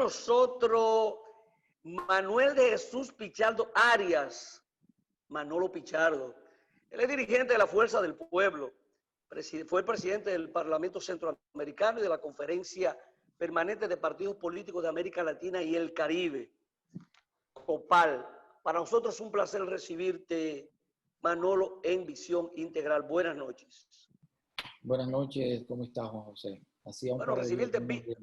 nosotros Manuel de Jesús Pichardo Arias, Manolo Pichardo. Él es dirigente de la Fuerza del Pueblo, fue presidente del Parlamento Centroamericano y de la Conferencia Permanente de Partidos Políticos de América Latina y el Caribe, COPAL. Para nosotros es un placer recibirte, Manolo, en Visión Integral. Buenas noches. Buenas noches, ¿cómo estás, Juan José? Hacía un Bueno, par de días recibirte.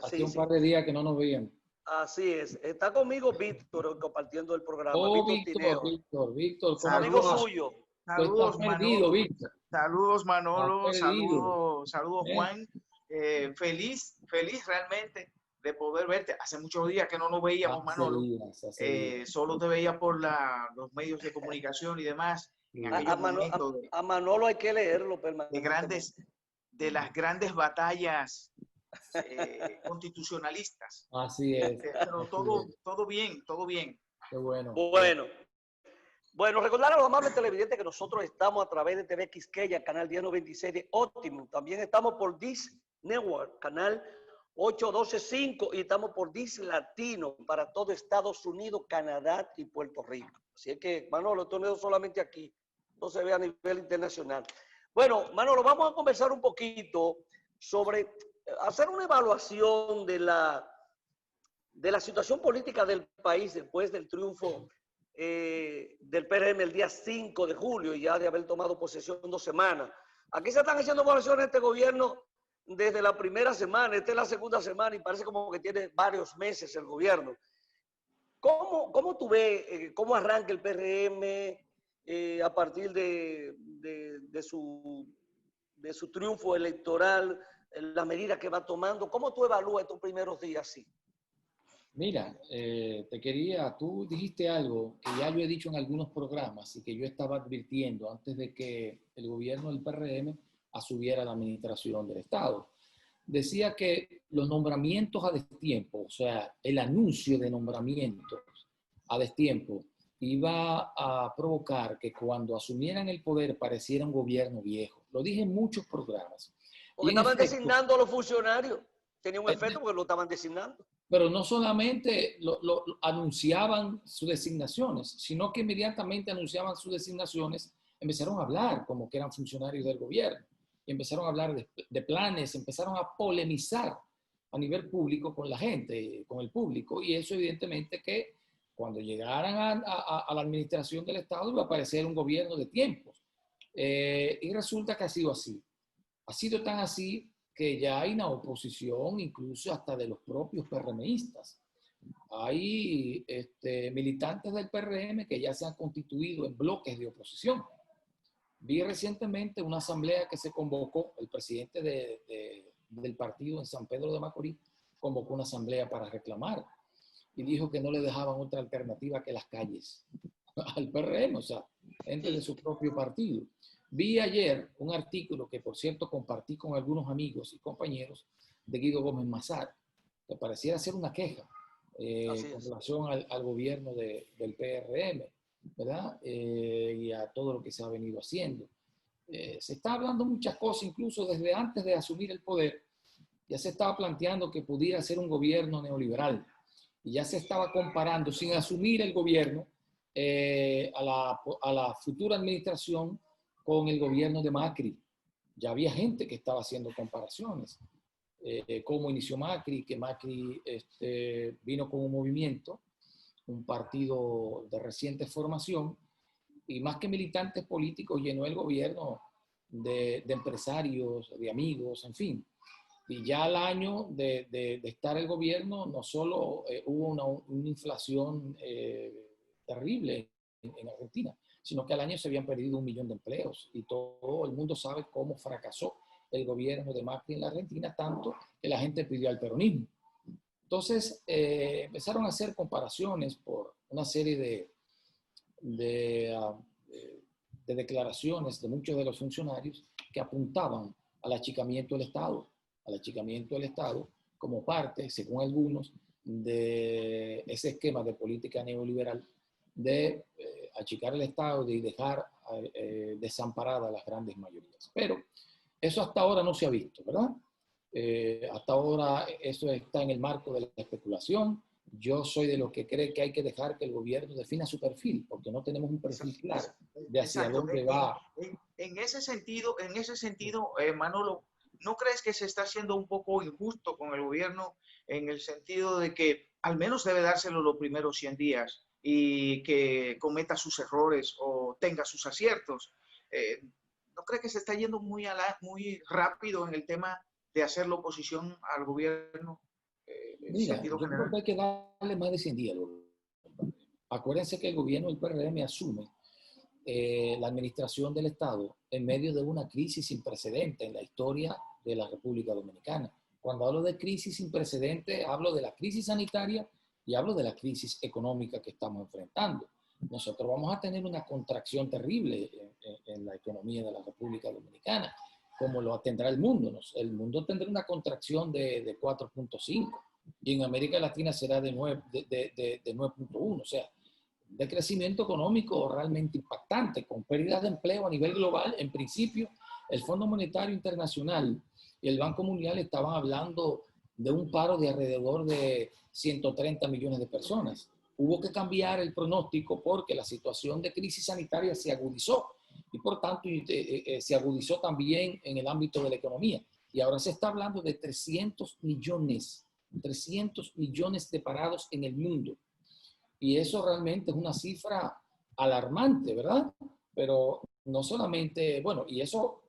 Hacía un par de días que no nos veíamos. Así es. Está conmigo Víctor compartiendo el programa. Oh, Víctor Tineo. Víctor, Un amigo suyo. Tú estás Saludos, perdido, Manolo. Víctor. Saludos, Manolo. Estás perdido. Saludos, Juan. Feliz realmente de poder verte. Hace muchos días que no nos veíamos, Manolo. Hace días. Solo te veía por los medios de comunicación y demás. En aquellos momentos a Manolo hay que leerlo permanentemente. de las grandes batallas constitucionalistas. Así es. Pero todo bien, todo bien. Qué bueno. Bueno, recordar a los amables televidentes que nosotros estamos a través de TV Quisqueya, canal 1096 de Optimum. También estamos por Dish Network, canal 8125, y estamos por Dish Latino para todo Estados Unidos, Canadá y Puerto Rico. Así es que, Manolo, esto no es solamente aquí, no se ve a nivel internacional. Bueno, Manolo, vamos a conversar un poquito sobre hacer una evaluación de la situación política del país después del triunfo del PRM el día 5 de julio y ya de haber tomado posesión 2 semanas. Aquí se están haciendo evaluaciones de este gobierno desde la primera semana, esta es la segunda semana y parece como que tiene varios meses el gobierno. ¿Cómo tú ves cómo arranca el PRM a partir de su triunfo electoral, la medida que va tomando? ¿Cómo tú evalúas estos primeros días? Sí. Mira, tú dijiste algo que ya yo he dicho en algunos programas y que yo estaba advirtiendo antes de que el gobierno del PRM asumiera la administración del Estado. Decía que los nombramientos a destiempo, o sea, el anuncio de nombramientos a destiempo iba a provocar que cuando asumieran el poder pareciera un gobierno viejo. Lo dije en muchos programas. Porque estaban designando a los funcionarios. Tenía un efecto porque lo estaban designando. Pero no solamente lo anunciaban sus designaciones, sino que inmediatamente anunciaban sus designaciones, empezaron a hablar como que eran funcionarios del gobierno, y empezaron a hablar de planes, empezaron a polemizar a nivel público con la gente, con el público, y eso evidentemente que cuando llegaran a la administración del Estado iba a aparecer un gobierno de tiempos. Y resulta que ha sido así. Ha sido tan así que ya hay una oposición incluso hasta de los propios PRMistas. Hay militantes del PRM que ya se han constituido en bloques de oposición. Vi recientemente una asamblea que se convocó, el presidente del partido en San Pedro de Macorís convocó una asamblea para reclamar y dijo que no le dejaban otra alternativa que las calles al PRM, o sea, gente de su propio partido. Vi ayer un artículo que, por cierto, compartí con algunos amigos y compañeros de Guido Gómez Mazar, que pareciera ser una queja con relación al gobierno del PRM, ¿verdad? Y a todo lo que se ha venido haciendo. Se está hablando muchas cosas, incluso desde antes de asumir el poder, ya se estaba planteando que pudiera ser un gobierno neoliberal, y ya se estaba comparando, sin asumir el gobierno, a la futura administración con el gobierno de Macri. Ya había gente que estaba haciendo comparaciones. Cómo inició Macri, que Macri vino con un movimiento, un partido de reciente formación, y más que militantes políticos llenó el gobierno de empresarios, de amigos, en fin. Y ya al año de estar el gobierno, no solo hubo una inflación terrible en Argentina, sino que al año se habían perdido 1 millón de empleos y todo el mundo sabe cómo fracasó el gobierno de Macri en la Argentina, tanto que la gente pidió al peronismo. Entonces empezaron a hacer comparaciones por una serie de declaraciones de muchos de los funcionarios que apuntaban al achicamiento del Estado como parte, según algunos, de ese esquema de política neoliberal de achicar el Estado y dejar desamparadas las grandes mayorías. Pero eso hasta ahora no se ha visto, ¿verdad? Hasta ahora eso está en el marco de la especulación. Yo soy de los que cree que hay que dejar que el gobierno defina su perfil, porque no tenemos un perfil claro de hacia Exacto. dónde va. En ese sentido, Manolo, ¿no crees que se está haciendo un poco injusto con el gobierno en el sentido de que al menos debe dárselo los primeros 100 días y que cometa sus errores o tenga sus aciertos? ¿No crees que se está yendo muy rápido en el tema de hacer la oposición al gobierno en Mira, sentido yo creo general? que hay que darle más de 100 días. Acuérdense que el gobierno del PRM asume la administración del Estado en medio de una crisis sin precedentes en la historia de la República Dominicana. Cuando hablo de crisis sin precedentes, hablo de la crisis sanitaria y hablo de la crisis económica que estamos enfrentando. Nosotros vamos a tener una contracción terrible en la economía de la República Dominicana, como lo tendrá el mundo. El mundo tendrá una contracción de 4.5 y en América Latina será de 9.1, o sea, de crecimiento económico realmente impactante, con pérdidas de empleo a nivel global. En principio, el Fondo Monetario Internacional y el Banco Mundial estaban hablando de un paro de alrededor de 130 millones de personas. Hubo que cambiar el pronóstico porque la situación de crisis sanitaria se agudizó y por tanto se agudizó también en el ámbito de la economía. Y ahora se está hablando de 300 millones de parados en el mundo. Y eso realmente es una cifra alarmante, ¿verdad? Pero no solamente, bueno, y eso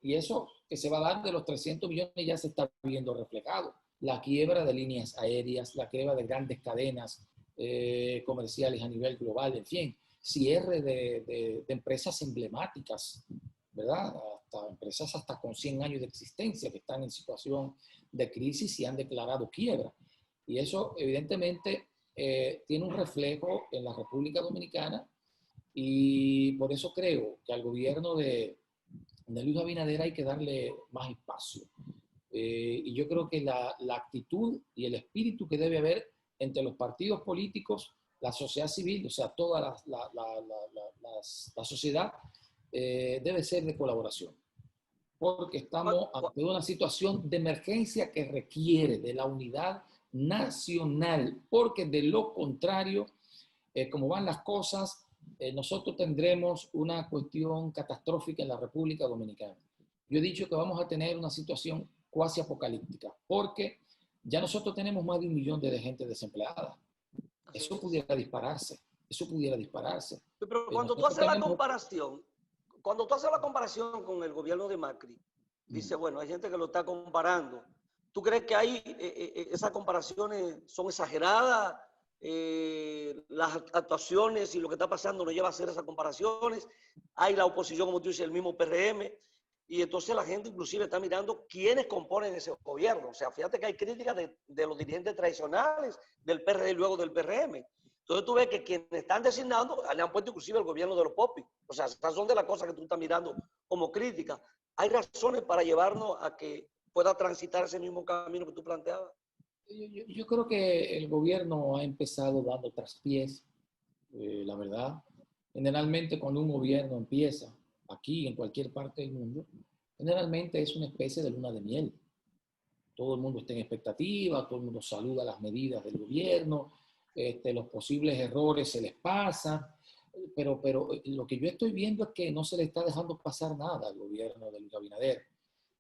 que se va a dar de los 300 millones ya se está viendo reflejado. La quiebra de líneas aéreas, la quiebra de grandes cadenas comerciales a nivel global, en fin, cierre de empresas emblemáticas, ¿verdad? Hasta empresas hasta con 100 años de existencia que están en situación de crisis y han declarado quiebra. Y eso evidentemente tiene un reflejo en la República Dominicana y por eso creo que al gobierno de Luis Abinader hay que darle más espacio. Y yo creo que la actitud y el espíritu que debe haber entre los partidos políticos, la sociedad civil, o sea, toda la sociedad, debe ser de colaboración. Porque estamos ante una situación de emergencia que requiere de la unidad nacional, porque de lo contrario, como van las cosas, nosotros tendremos una cuestión catastrófica en la República Dominicana. Yo he dicho que vamos a tener una situación cuasi apocalíptica, porque ya nosotros tenemos más de 1 millón de gente desempleada. Eso pudiera dispararse, Pero cuando tú haces la comparación, con el gobierno de Macri, dice, bueno, hay gente que lo está comparando. ¿Tú crees que hay esas comparaciones son exageradas? Las actuaciones y lo que está pasando nos lleva a hacer esas comparaciones. Hay la oposición, como tú dices, el mismo PRM, y entonces la gente inclusive está mirando quiénes componen ese gobierno. O sea, fíjate que hay críticas de los dirigentes tradicionales del PRD y luego del PRM. Entonces tú ves que quienes están designando le han puesto inclusive el gobierno de los popis. O sea, esas son de las cosas que tú estás mirando como crítica. ¿Hay razones para llevarnos a que pueda transitar ese mismo camino que tú planteabas? Yo creo que el gobierno ha empezado dando traspiés, la verdad. Generalmente cuando un gobierno empieza, aquí en cualquier parte del mundo, generalmente es una especie de luna de miel. Todo el mundo está en expectativa, todo el mundo saluda las medidas del gobierno, los posibles errores se les pasan, pero lo que yo estoy viendo es que no se le está dejando pasar nada al gobierno de Luis Abinader.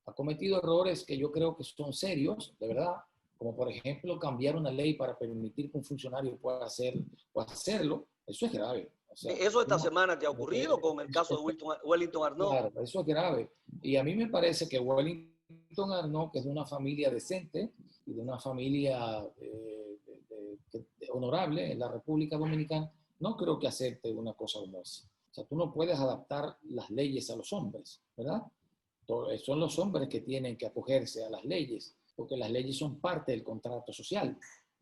Ha cometido errores que yo creo que son serios, de verdad, como por ejemplo cambiar una ley para permitir que un funcionario pueda hacerlo. Eso es grave. O sea, eso esta semana que ha ocurrido con el caso de Wellington Arnaud. Claro, eso es grave. Y a mí me parece que Wellington Arnaud, que es de una familia decente y de una familia honorable en la República Dominicana, no creo que acepte una cosa como esa. O sea, tú no puedes adaptar las leyes a los hombres, ¿verdad? Son los hombres que tienen que acogerse a las leyes, porque las leyes son parte del contrato social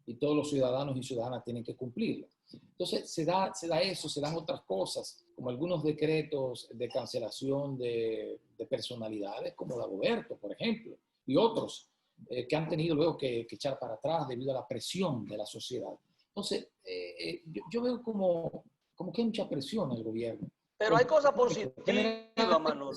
y todos los ciudadanos y ciudadanas tienen que cumplirlas. Entonces se da eso, se dan otras cosas, como algunos decretos de cancelación de personalidades, como Dagoberto, por ejemplo, y otros que han tenido luego que echar para atrás debido a la presión de la sociedad. Entonces, yo veo como que hay mucha presión en el gobierno. Pero hay cosas positivas, Manolo.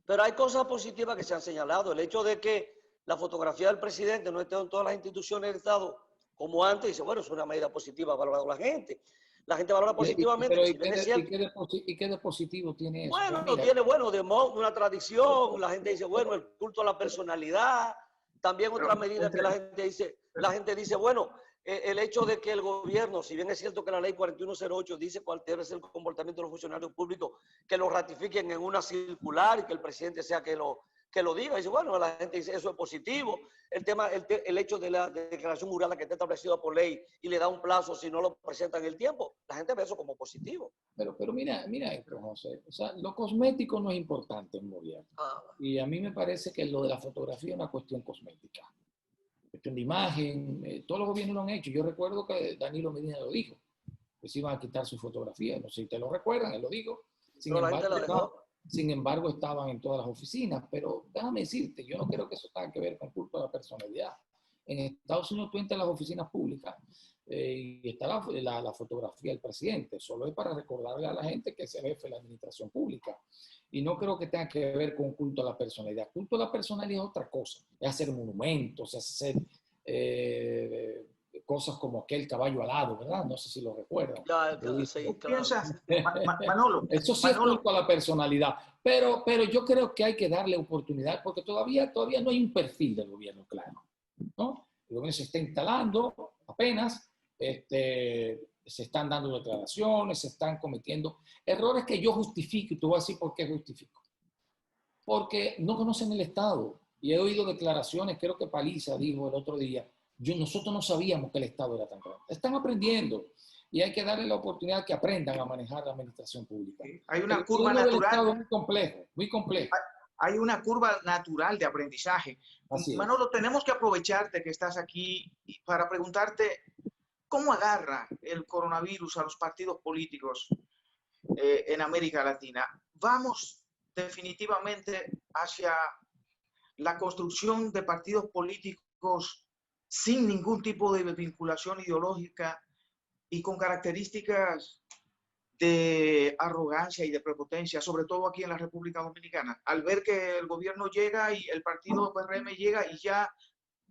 Pero hay cosas positivas que se han señalado. El hecho de que la fotografía del presidente no esté en todas las instituciones del Estado como antes, dice, bueno, es una medida positiva, ha valorado la gente. La gente valora positivamente, Pero que si bien es cierto. ¿y qué de positivo tiene eso? Pues Bueno, mira, tiene, bueno, de una tradición, la gente dice, bueno, el culto a la personalidad, también otra medida que la gente dice, bueno, el hecho de que el gobierno, si bien es cierto que la ley 4108 dice cuál debe ser el comportamiento de los funcionarios públicos, que lo ratifiquen en una circular y que el presidente sea que lo diga, dice, bueno, la gente dice, eso es positivo. El hecho de la declaración jurada que está establecida por ley y le da un plazo si no lo presenta en el tiempo, la gente ve eso como positivo. pero mira esto, José. O sea, lo cosmético no es importante en un gobierno. Y a mí me parece que lo de la fotografía es una cuestión cosmética. Cuestión de imagen, todos los gobiernos lo han hecho. Yo recuerdo que Danilo Medina lo dijo, que se iban a quitar su fotografía. No sé si te lo recuerdan, él lo dijo. Sin embargo, estaban en todas las oficinas. Pero déjame decirte, yo no creo que eso tenga que ver con culto a la personalidad. En Estados Unidos tú entras a las oficinas públicas y está la fotografía del presidente. Solo es para recordarle a la gente que es el jefe de la administración pública. Y no creo que tenga que ver con culto a la personalidad. Culto a la personalidad es otra cosa. Es hacer monumentos, es hacer cosas como aquel caballo alado, ¿verdad? No sé si lo recuerdan. Sí, claro. Piensa, Manolo. Eso sí Manolo, es culto a la personalidad. Pero yo creo que hay que darle oportunidad porque todavía no hay un perfil del gobierno claro, ¿no? El gobierno se está instalando apenas. Se están dando declaraciones, se están cometiendo errores que yo justifico, y te voy a decir por qué justifico. Porque no conocen el Estado. Y he oído declaraciones, creo que Paliza dijo el otro día, nosotros no sabíamos que el Estado era tan grande. Están aprendiendo y hay que darle la oportunidad que aprendan a manejar la administración pública. Hay una curva natural. Muy complejo, muy complejo. Hay una curva natural de aprendizaje. Manolo, tenemos que aprovecharte que estás aquí para preguntarte cómo agarra el coronavirus a los partidos políticos en América Latina. ¿Vamos definitivamente hacia la construcción de partidos políticos sin ningún tipo de vinculación ideológica y con características de arrogancia y de prepotencia, sobre todo aquí en la República Dominicana, al ver que el gobierno llega y el partido PRM llega y ya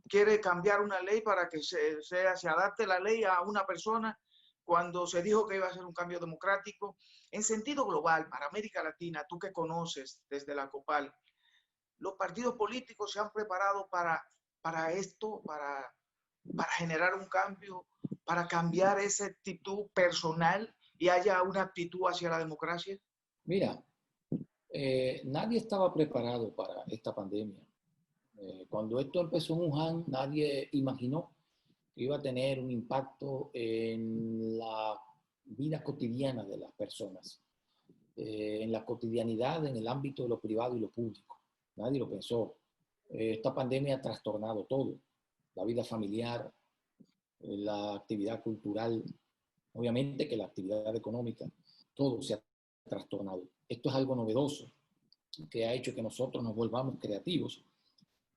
quiere cambiar una ley para que se adapte la ley a una persona cuando se dijo que iba a ser un cambio democrático? En sentido global, para América Latina, tú que conoces desde la COPAL, los partidos políticos se han preparado para esto, para generar un cambio, para cambiar esa actitud personal y haya una actitud hacia la democracia. Mira, nadie estaba preparado para esta pandemia. Cuando esto empezó en Wuhan, nadie imaginó que iba a tener un impacto en la vida cotidiana de las personas, en la cotidianidad, en el ámbito de lo privado y lo público. Nadie lo pensó. Esta pandemia ha trastornado todo, la vida familiar, la actividad cultural, obviamente que la actividad económica, todo se ha trastornado. Esto es algo novedoso que ha hecho que nosotros nos volvamos creativos.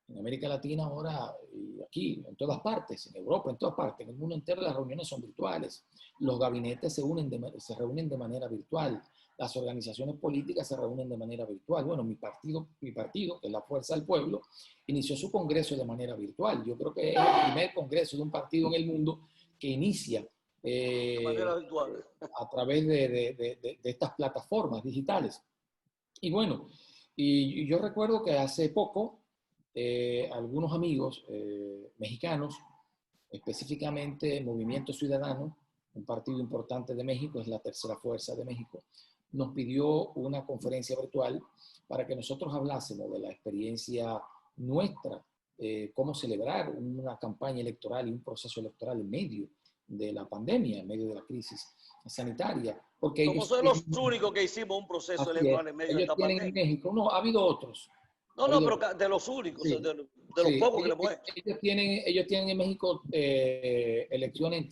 En América Latina ahora, y aquí, en todas partes, en Europa, en todas partes, en el mundo entero las reuniones son virtuales. Los gabinetes se reúnen de manera virtual. Las organizaciones políticas se reúnen de manera virtual. Bueno, mi partido, que es la Fuerza del Pueblo, inició su congreso de manera virtual. Yo creo que es el primer congreso de un partido en el mundo que inicia de manera virtual a través de estas plataformas digitales. Y bueno, y yo recuerdo que hace poco algunos amigos mexicanos, específicamente Movimiento Ciudadano, un partido importante de México, es la tercera fuerza de México, nos pidió una conferencia virtual para que nosotros hablásemos de la experiencia nuestra, cómo celebrar una campaña electoral y un proceso electoral en medio de la pandemia, en medio de la crisis sanitaria. Porque como son los únicos que hicimos un proceso electoral en medio de esta pandemia. En México, no, ha habido otros. No, pero de los únicos, sí, de los pocos que le hemos hecho. Ellos tienen en México elecciones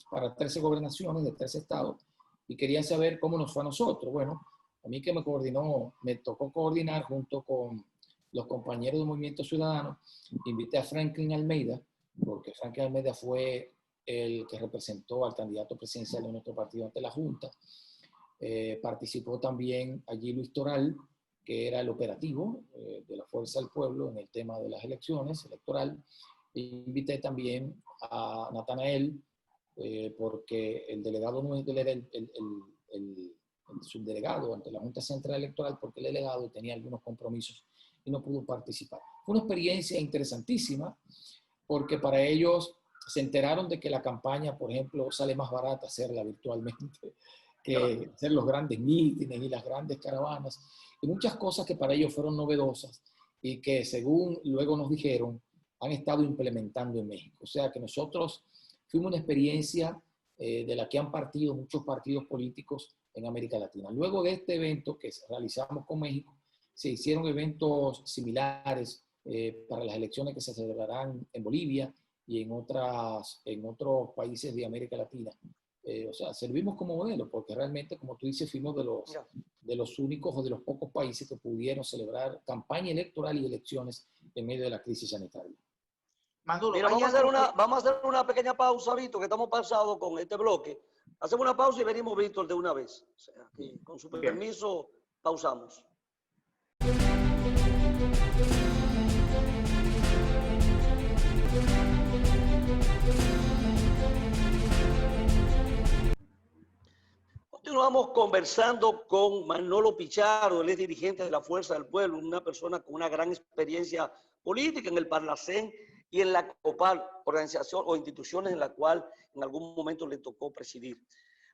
para 13 gobernaciones de 13 estados y querían saber cómo nos fue a nosotros. Bueno, a mí que me tocó coordinar junto con los compañeros del Movimiento Ciudadano. Invité a Franklin Almeida, porque Franklin Almeida fue el que representó al candidato presidencial de nuestro partido ante la Junta. Participó también allí Luis Toral, que era el operativo de la Fuerza del Pueblo en el tema de las elecciones electoral. Invité también a Natanael, porque el delegado nuestro era el subdelegado ante la Junta Central Electoral, porque el delegado tenía algunos compromisos y no pudo participar. Fue una experiencia interesantísima, porque para ellos se enteraron de que la campaña, por ejemplo, sale más barata hacerla virtualmente que hacer los grandes mítines y las grandes caravanas, y muchas cosas que para ellos fueron novedosas y que, según luego nos dijeron, han estado implementando en México. O sea que nosotros fuimos una experiencia de la que han partido muchos partidos políticos en América Latina. Luego de este evento que realizamos con México, se hicieron eventos similares para las elecciones que se celebrarán en Bolivia y en otros países de América Latina. O sea, servimos como modelo, porque realmente, como tú dices, fuimos de los únicos o de los pocos países que pudieron celebrar campaña electoral y elecciones en medio de la crisis sanitaria. Manolo, mira, vamos a hacer una pequeña pausa, Víctor, que estamos pausados con este bloque. Hacemos una pausa y venimos, Víctor, de una vez. O sea, que con su permiso, pausamos. Continuamos conversando con Manolo Pichardo, él es dirigente de la Fuerza del Pueblo, una persona con una gran experiencia política en el Parlacén y en la COPAL, organización o instituciones en la cual en algún momento le tocó presidir.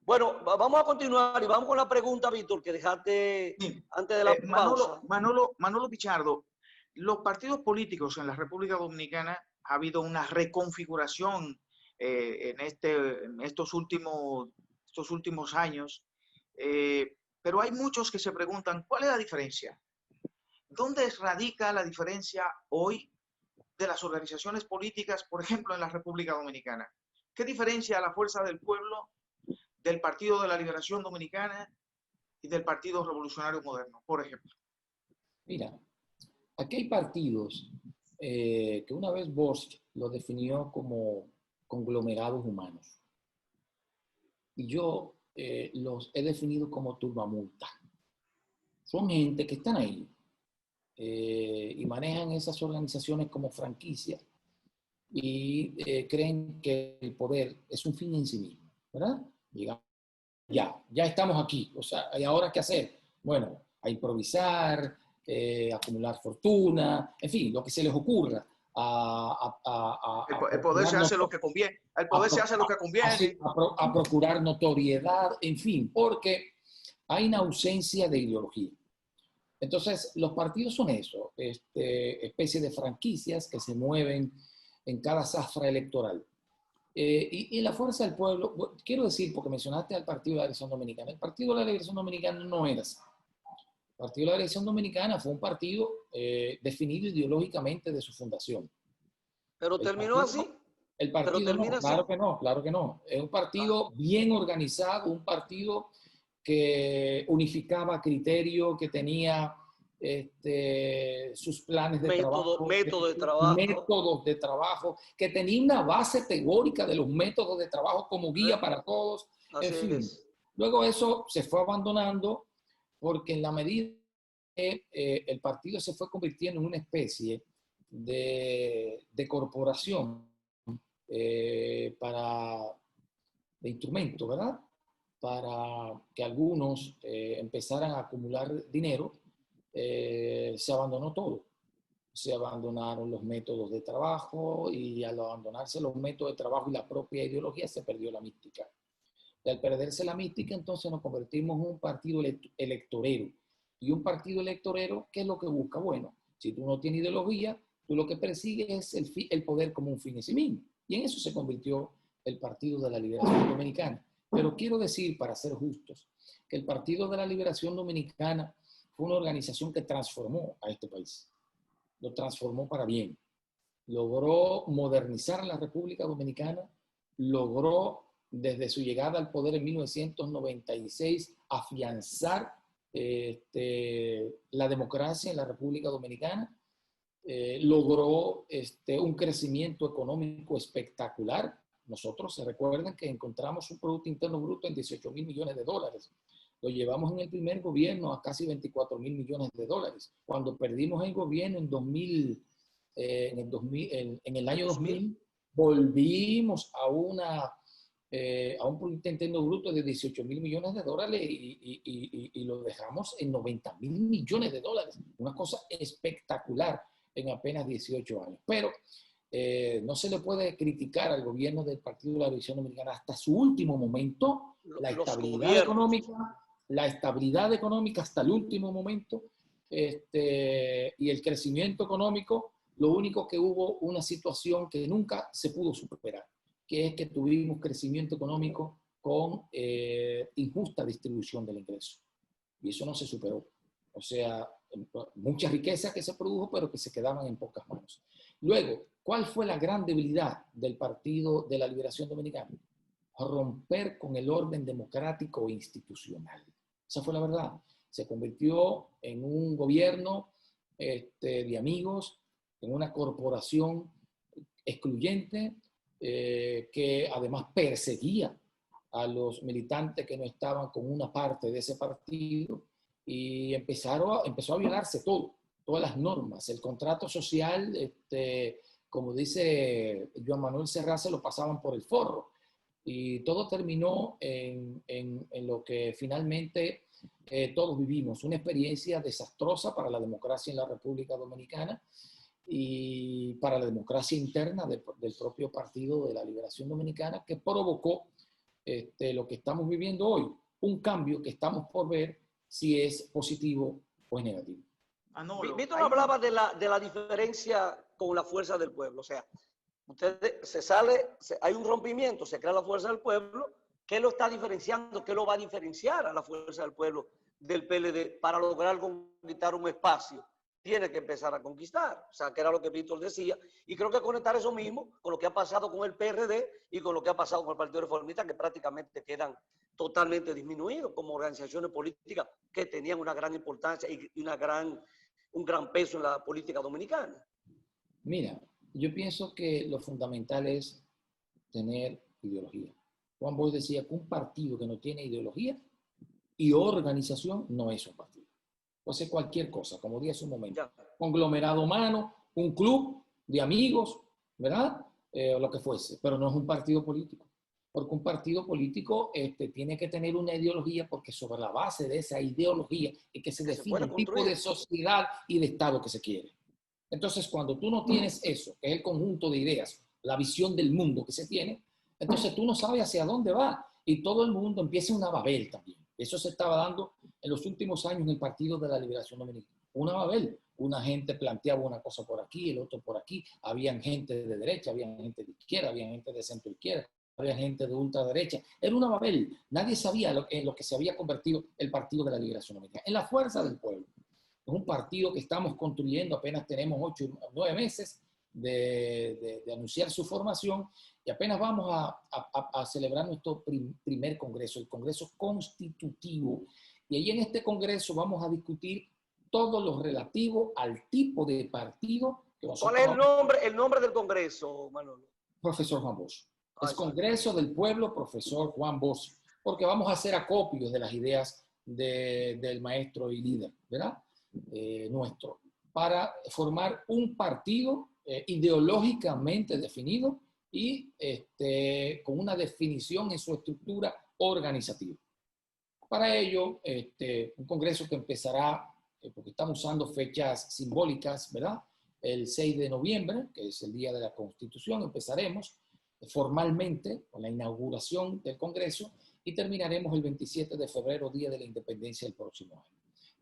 Bueno, vamos a continuar y vamos con la pregunta, Víctor, que dejaste antes de la pausa. Manolo Pichardo, los partidos políticos en la República Dominicana ha habido una reconfiguración en estos últimos años, pero hay muchos que se preguntan, ¿cuál es la diferencia? ¿Dónde radica la diferencia hoy de las organizaciones políticas, por ejemplo, en la República Dominicana? ¿Qué diferencia la Fuerza del Pueblo del Partido de la Liberación Dominicana y del Partido Revolucionario Moderno, por ejemplo? Mira, aquí hay partidos que una vez Bosch los definió como conglomerados humanos. Y yo los he definido como turbamulta. Son gente que están ahí y manejan esas organizaciones como franquicias y creen que el poder es un fin en sí mismo, ¿verdad? Digamos, ya estamos aquí, o sea, ¿y ahora qué hacer? Bueno, a improvisar, acumular fortuna, en fin, lo que se les ocurra. El poder se hace lo que conviene. El poder se hace lo que conviene. A procurar notoriedad, en fin, porque hay una ausencia de ideología. Entonces, los partidos son eso, especie de franquicias que se mueven en cada zafra electoral. Y la Fuerza del Pueblo, bueno, quiero decir, porque mencionaste al Partido de la Liberación Dominicana, el Partido de la Liberación Dominicana no era así. El Partido de la Liberación Dominicana fue un partido definido ideológicamente de su fundación. ¿Pero terminó así? El partido no, claro que no. Es un partido bien organizado, un partido que unificaba criterios, que tenía sus planes de trabajo. Métodos de trabajo, que tenía una base teórica de los métodos de trabajo como guía para todos. En fin. Luego eso se fue abandonando porque en la medida que el partido se fue convirtiendo en una especie de corporación de instrumento, ¿verdad? Para que algunos empezaran a acumular dinero, se abandonó todo. Se abandonaron los métodos de trabajo y al abandonarse los métodos de trabajo y la propia ideología se perdió la mística. Y al perderse la mística, entonces nos convertimos en un partido electorero. Y un partido electorero, ¿qué es lo que busca? Bueno, si tú no tienes ideología, tú lo que persigues es el poder como un fin en sí mismo. Y en eso se convirtió el Partido de la Liberación Dominicana. Pero quiero decir, para ser justos, que el Partido de la Liberación Dominicana fue una organización que transformó a este país. Lo transformó para bien. Logró modernizar la República Dominicana, logró desde su llegada al poder en 1996 afianzar la democracia en la República Dominicana, logró un crecimiento económico espectacular. Nosotros, se recuerdan que encontramos un Producto Interno Bruto en 18 mil millones de dólares. lo llevamos en el primer gobierno a casi 24.000 millones de dólares. Cuando perdimos el gobierno en 2000, en el año 2000, volvimos a un Producto Interno Bruto de 18.000 millones de dólares y lo dejamos en 90.000 millones de dólares. Una cosa espectacular en apenas 18 años. Pero no se le puede criticar al gobierno del Partido de la Liberación Dominicana hasta su último momento la estabilidad económica hasta el último momento, y el crecimiento económico. Lo único que hubo una situación que nunca se pudo superar, que es que tuvimos crecimiento económico con injusta distribución del ingreso. Y eso no se superó. O sea, mucha riqueza que se produjo, pero que se quedaban en pocas manos. Luego, ¿cuál fue la gran debilidad del Partido de la Liberación Dominicana? Romper con el orden democrático e institucional. Esa fue la verdad. Se convirtió en un gobierno de amigos, en una corporación excluyente, que además perseguía a los militantes que no estaban con una parte de ese partido, y empezó a violarse todas las normas. El contrato social, como dice Joan Manuel Serrat, se lo pasaban por el forro. Y todo terminó en lo que finalmente todos vivimos, una experiencia desastrosa para la democracia en la República Dominicana y para la democracia interna del propio Partido de la Liberación Dominicana, que provocó lo que estamos viviendo hoy, un cambio que estamos por ver si es positivo o es negativo. Víctor hablaba de la diferencia con la fuerza del pueblo. O sea, hay un rompimiento, se crea la fuerza del pueblo. ¿Qué lo está diferenciando? ¿Qué lo va a diferenciar a la fuerza del pueblo del PLD para lograr conquistar un espacio? Tiene que empezar a conquistar, o sea, que era lo que Víctor decía, y creo que conectar eso mismo con lo que ha pasado con el PRD y con lo que ha pasado con el Partido Reformista, que prácticamente quedan totalmente disminuidos como organizaciones políticas que tenían una gran importancia y un gran peso en la política dominicana. Mira, yo pienso que lo fundamental es tener ideología. Juan Bosch decía que un partido que no tiene ideología y organización no es un partido. Puede ser cualquier cosa, como dije hace un momento. Conglomerado humano, un club de amigos, ¿verdad? O lo que fuese, pero no es un partido político. Porque un partido político tiene que tener una ideología, porque sobre la base de esa ideología es que se define el tipo de sociedad y de Estado que se quiere. Entonces, cuando tú no tienes eso, que es el conjunto de ideas, la visión del mundo que se tiene, entonces tú no sabes hacia dónde va y todo el mundo empieza una Babel también. Eso se estaba dando en los últimos años en el Partido de la Liberación Dominicana. Una Babel. Una gente planteaba una cosa por aquí, el otro por aquí. Habían gente de derecha, había gente de izquierda, había gente de centro izquierda, había gente de ultraderecha. Era una Babel. Nadie sabía en lo que se había convertido el Partido de la Liberación Dominicana. En la fuerza del pueblo. Es un partido que estamos construyendo, apenas tenemos 8 o 9 meses de anunciar su formación, y apenas vamos a celebrar nuestro primer congreso, el Congreso Constitutivo. Y ahí en este congreso vamos a discutir todo lo relativo al tipo de partido que nosotros... ¿Cuál es el nombre del congreso, Manolo? Profesor Juan Bosch. Es Congreso del Pueblo, Profesor Juan Bosch, porque vamos a hacer acopios de las ideas del maestro y líder, ¿verdad? Nuestro, para formar un partido ideológicamente definido y con una definición en su estructura organizativa. Para ello, un congreso que empezará, porque estamos usando fechas simbólicas, ¿verdad? El 6 de noviembre, que es el Día de la Constitución, empezaremos formalmente con la inauguración del congreso y terminaremos el 27 de febrero, Día de la Independencia del próximo año.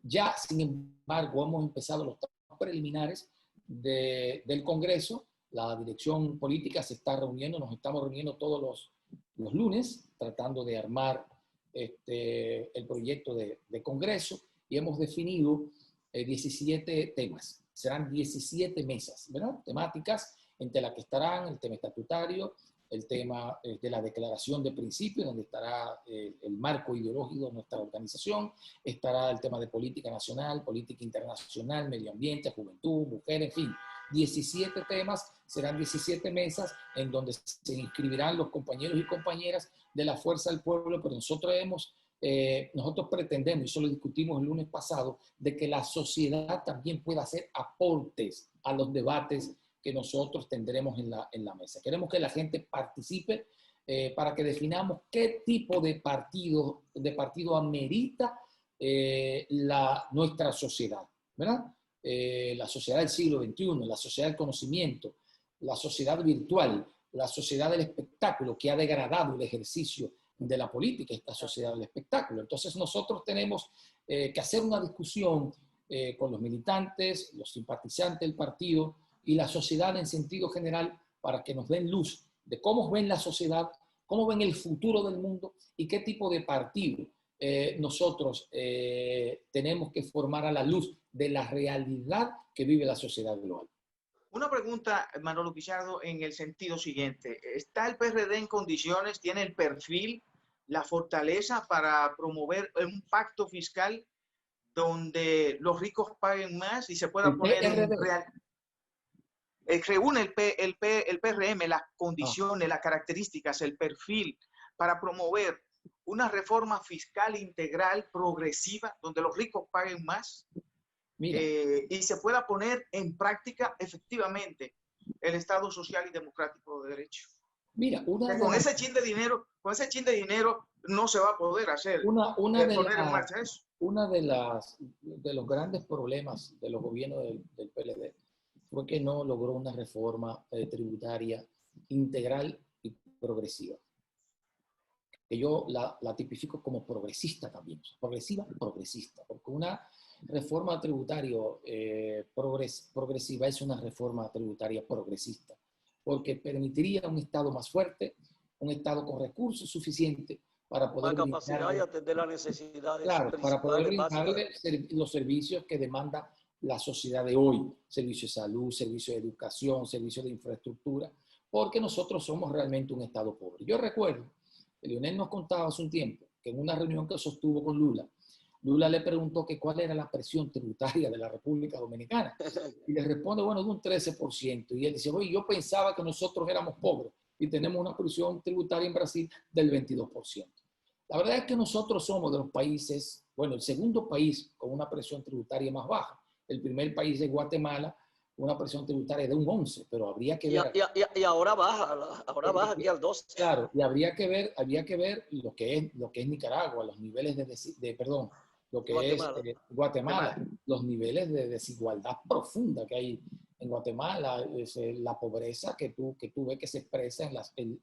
Ya, sin embargo, hemos empezado los trabajos preliminares del Congreso. La dirección política se está reuniendo, nos estamos reuniendo todos los lunes, tratando de armar el proyecto de Congreso, y hemos definido 17 temas. Serán 17 mesas, ¿verdad? Temáticas, entre las que estarán el tema estatutario, el tema de la declaración de principios, donde estará el marco ideológico de nuestra organización, estará el tema de política nacional, política internacional, medio ambiente, juventud, mujer, en fin, 17 temas, serán 17 mesas en donde se inscribirán los compañeros y compañeras de la Fuerza del Pueblo, pero nosotros hemos nosotros pretendemos, y eso lo discutimos el lunes pasado, de que la sociedad también pueda hacer aportes a los debates que nosotros tendremos en la mesa. Queremos que la gente participe para que definamos qué tipo de partido amerita nuestra sociedad, ¿verdad? La sociedad del siglo XXI, la sociedad del conocimiento, la sociedad virtual, la sociedad del espectáculo, que ha degradado el ejercicio de la política, esta sociedad del espectáculo. Entonces nosotros tenemos que hacer una discusión con los militantes, los simpatizantes del partido y la sociedad en sentido general para que nos den luz de cómo ven la sociedad, cómo ven el futuro del mundo y qué tipo de partido nosotros tenemos que formar a la luz de la realidad que vive la sociedad global. Una pregunta, Manolo Pichardo, en el sentido siguiente. ¿Está el PRD en condiciones, tiene el perfil, la fortaleza para promover un pacto fiscal donde los ricos paguen más y se pueda poner en real? Reúne el PRM las condiciones, las características, el perfil para promover una reforma fiscal integral, progresiva, donde los ricos paguen más. Y se pueda poner en práctica efectivamente el Estado social y democrático de derecho. Mira, con ese chin de dinero no se va a poder hacer. Uno de los grandes problemas de los gobiernos del PLD fue que no logró una reforma tributaria integral y progresiva. Que yo la tipifico como progresista también, progresista, porque una reforma tributaria progresiva es una reforma tributaria progresista, porque permitiría un Estado más fuerte, un Estado con recursos suficientes para poder capacidad y atender las necesidades. Claro, para poder brindarle los servicios que demanda la sociedad de hoy, servicios de salud, servicios de educación, servicios de infraestructura, porque nosotros somos realmente un Estado pobre. Yo recuerdo, Leonel nos contaba hace un tiempo, que en una reunión que sostuvo con Lula le preguntó que cuál era la presión tributaria de la República Dominicana. Y le responde, bueno, de un 13%. Y él dice, oye, yo pensaba que nosotros éramos pobres y tenemos una presión tributaria en Brasil del 22%. La verdad es que nosotros somos de los países, bueno, el segundo país con una presión tributaria más baja. El primer país es Guatemala, una presión tributaria de un 11%, pero habría que ver... Y ahora baja aquí al 12%. Claro, y habría que ver lo que es Nicaragua, los niveles lo que Guatemala. es Guatemala, los niveles de desigualdad profunda que hay en Guatemala, la pobreza que tú ves que se expresa en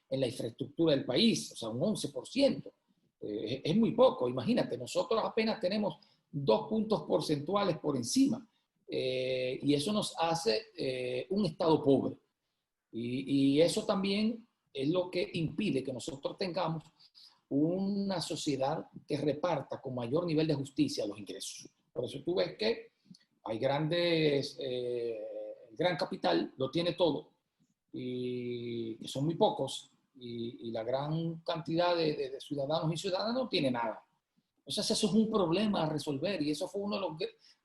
la infraestructura del país, o sea, un 11%. Es muy poco, imagínate, nosotros apenas tenemos 2 puntos porcentuales por encima, y eso nos hace un Estado pobre. Y eso también es lo que impide que nosotros tengamos una sociedad que reparta con mayor nivel de justicia los ingresos. Por eso tú ves que hay el gran capital lo tiene todo, y que son muy pocos, y la gran cantidad de ciudadanos y ciudadanas no tiene nada. Entonces eso es un problema a resolver, y eso fue una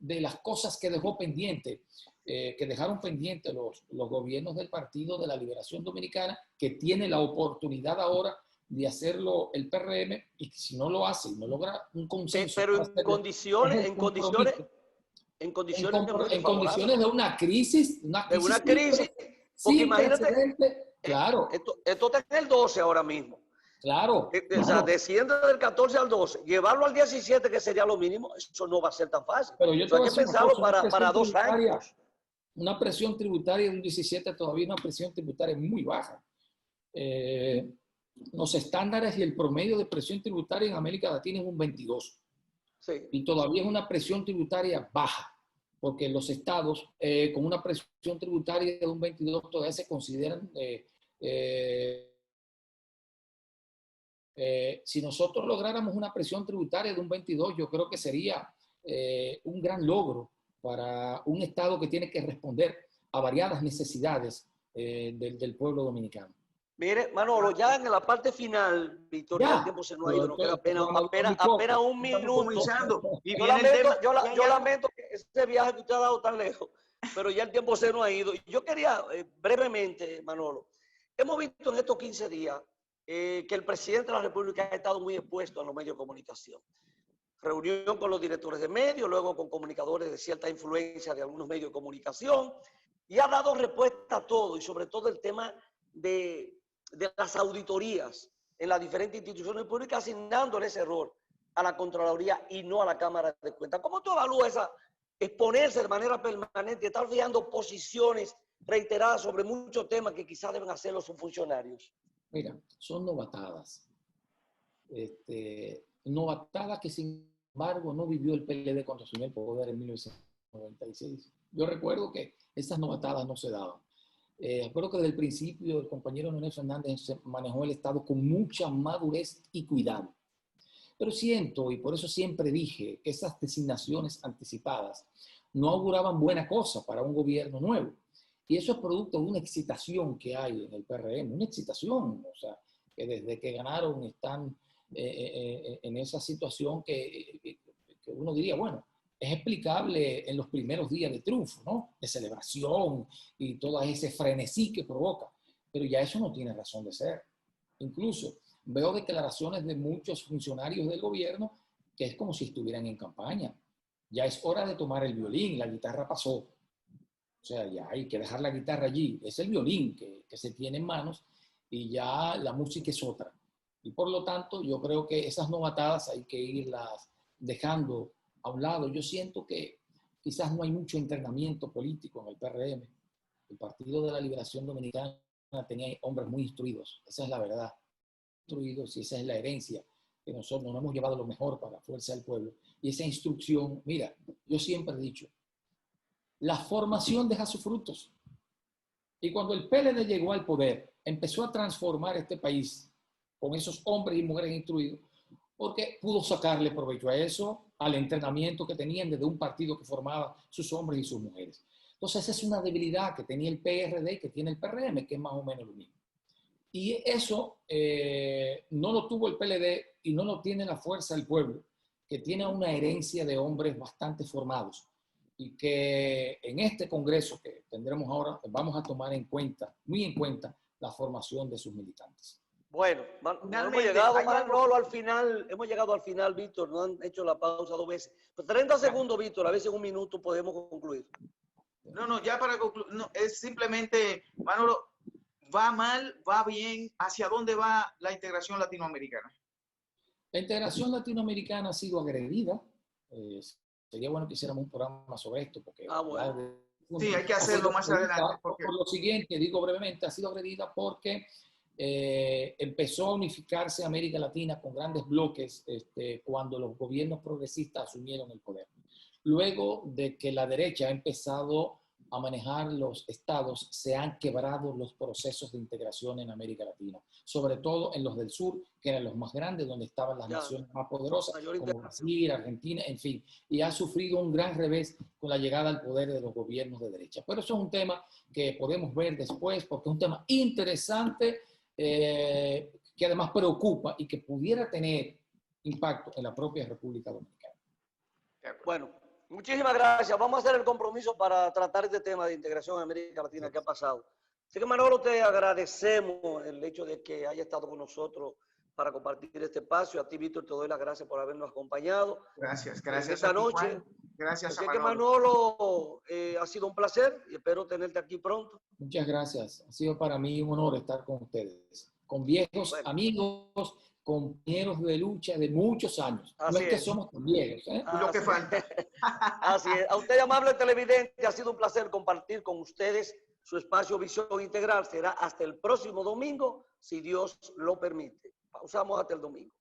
de las cosas que dejó pendiente, que dejaron pendiente los gobiernos del Partido de la Liberación Dominicana, que tiene la oportunidad ahora de hacerlo el PRM, y que si no lo hace y no logra un consenso... Pero en condiciones de una crisis porque imagínate, claro. Esto está en el 12 ahora mismo. Claro. O sea, desciende del 14 al 12, llevarlo al 17, que sería lo mínimo, eso no va a ser tan fácil. Pero yo hay que pensarlo para 2 años. Una presión tributaria de un 17 todavía es una presión tributaria muy baja. Los estándares y el promedio de presión tributaria en América Latina es un 22. Sí. Y todavía es una presión tributaria baja, porque los estados con una presión tributaria de un 22 todavía se consideran... si nosotros lográramos una presión tributaria de un 22, yo creo que sería un gran logro para un Estado que tiene que responder a variadas necesidades del pueblo dominicano. Mire, Manolo, ya en la parte final, Victoria, el tiempo se nos ha ido, nos queda apenas un minuto. Yo lamento que ese viaje que usted ha dado tan lejos, pero ya el tiempo se nos ha ido. Yo quería brevemente, Manolo, hemos visto en estos 15 días que el presidente de la República ha estado muy expuesto a los medios de comunicación. Reunión con los directores de medios, luego con comunicadores de cierta influencia de algunos medios de comunicación, y ha dado respuesta a todo, y sobre todo el tema de las auditorías en las diferentes instituciones públicas, asignándole ese error a la Contraloría y no a la Cámara de Cuentas. ¿Cómo tú evalúas esa exponerse de manera permanente, estar fijando posiciones reiteradas sobre muchos temas que quizás deben hacerlo sus funcionarios? Mira, son novatadas. Novatadas que sin embargo no vivió el PLD cuando asumió el poder en 1996. Yo recuerdo que esas novatadas no se daban. Recuerdo que desde el principio el compañero Leonel Fernández manejó el Estado con mucha madurez y cuidado. Pero siento, y por eso siempre dije, que esas designaciones anticipadas no auguraban buena cosa para un gobierno nuevo. Y eso es producto de una excitación que hay en el PRM, una excitación, o sea, que desde que ganaron están en esa situación que uno diría, bueno, es explicable en los primeros días de triunfo, ¿no? De celebración y todo ese frenesí que provoca, pero ya eso no tiene razón de ser. Incluso veo declaraciones de muchos funcionarios del gobierno que es como si estuvieran en campaña. Ya es hora de tomar el violín, la guitarra pasó. O sea, ya hay que dejar la guitarra allí. Es el violín que se tiene en manos y ya la música es otra. Y por lo tanto, yo creo que esas novatadas hay que irlas dejando a un lado. Yo siento que quizás no hay mucho entrenamiento político en el PRM. El Partido de la Liberación Dominicana tenía hombres muy instruidos. Esa es la verdad. Instruidos, y esa es la herencia que nosotros nos hemos llevado lo mejor para la fuerza del pueblo. Y esa instrucción, mira, yo siempre he dicho, la formación deja sus frutos. Y cuando el PLD llegó al poder, empezó a transformar este país con esos hombres y mujeres instruidos, porque pudo sacarle provecho a eso, al entrenamiento que tenían desde un partido que formaba sus hombres y sus mujeres. Entonces esa es una debilidad que tenía el PRD y que tiene el PRM, que es más o menos lo mismo. Y eso no lo tuvo el PLD y no lo tiene la fuerza del pueblo, que tiene una herencia de hombres bastante formados y que en este Congreso que tendremos ahora vamos a tomar en cuenta, muy en cuenta, la formación de sus militantes. Bueno, hemos llegado al final, Víctor, no han hecho la pausa 2 veces. Pues 30 segundos, Víctor, a veces un minuto podemos concluir. No, ya para concluir, no, es simplemente, Manolo, ¿va mal, va bien? ¿Hacia dónde va la integración latinoamericana? La integración latinoamericana ha sido agredida. Sería bueno que hiciéramos un programa sobre esto. Porque bueno. Sí, hay que hacerlo más adelante. Por lo siguiente, digo brevemente, ha sido agredida porque empezó a unificarse América Latina con grandes bloques cuando los gobiernos progresistas asumieron el poder. Luego de que la derecha ha empezado a manejar los estados, se han quebrado los procesos de integración en América Latina, sobre todo en los del sur, que eran los más grandes, donde estaban las naciones más poderosas, como Brasil, Argentina, en fin, y ha sufrido un gran revés con la llegada al poder de los gobiernos de derecha. Pero eso es un tema que podemos ver después, porque es un tema interesante, que además preocupa y que pudiera tener impacto en la propia República Dominicana. Bueno, muchísimas gracias. Vamos a hacer el compromiso para tratar este tema de integración en América Latina que ha pasado. Así que, Manolo, te agradecemos el hecho de que haya estado con nosotros para compartir este espacio. A ti, Víctor, te doy las gracias por habernos acompañado. Gracias esta noche. Gracias a Manolo. Así que, Manolo, ha sido un placer y espero tenerte aquí pronto. Muchas gracias. Ha sido para mí un honor estar con ustedes, con viejos amigos, compañeros de lucha de muchos años. No es que somos tan viejos, ¿eh? Lo que falta. Así es. A usted, amable televidente, ha sido un placer compartir con ustedes su espacio Visión Integral. Será hasta el próximo domingo, si Dios lo permite. Pausamos hasta el domingo.